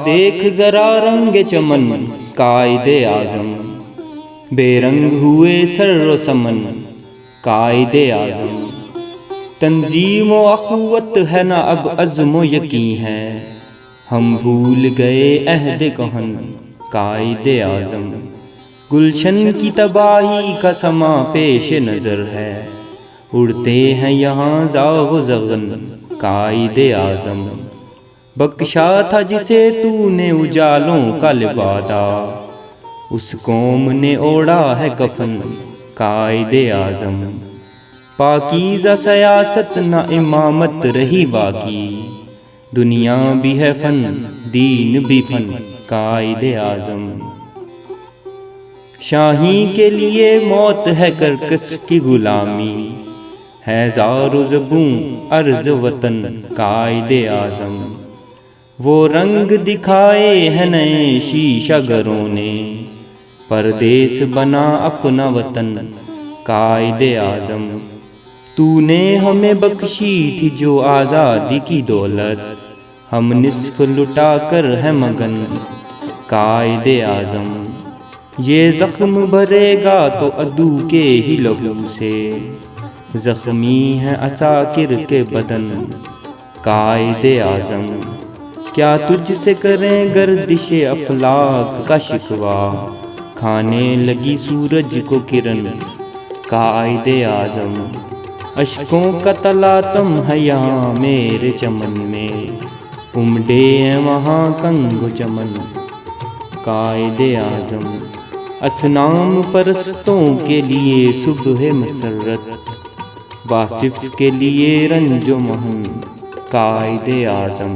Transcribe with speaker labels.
Speaker 1: دیکھ ذرا رنگ چمن قائد اعظم، بے رنگ ہوئے سر و سمن قائد اعظم۔ تنظیم و اخوت ہے نہ اب عزم و یقین ہے، ہم بھول گئے عہد کہن قائد اعظم۔ گلشن کی تباہی کا سما پیش نظر ہے، اڑتے ہیں یہاں زاغ و زغن قائد اعظم۔ بخشا تھا جسے تو نے اجالوں کا لبادہ، اس قوم نے اوڑا ہے کفن قائد اعظم۔ پاکیزہ سیاست نہ امامت رہی باقی، دنیا بھی ہے فن دین بھی فن قائد اعظم۔ شاہی کے لیے موت ہے کرکس کی غلامی، ہے زار و زبوں عرض وطن قائد اعظم۔ وہ رنگ دکھائے ہیں نئے شیشہ گروں نے، پردیس بنا اپنا وطن قائد اعظم۔ تو نے ہمیں بخشی تھی جو آزادی کی دولت، ہم نصف لٹا کر ہے مگن قائد اعظم۔ یہ زخم بھرے گا تو عدو کے ہی لہو سے، زخمی ہے عساکر کے بدن قائد اعظم۔ کیا تجھ سے کریں گردش افلاک کا شکوہ، کھانے لگی سورج کو کرن قائد اعظم۔ اشکوں کا تلاطم ہے یہاں میرے چمن میں، امڈے ہیں وہاں کنگ و چمن قائد اعظم۔ اصنام پرستوں کے لیے صبح مسرت، واصف کے لیے رنج و محن قائد اعظم۔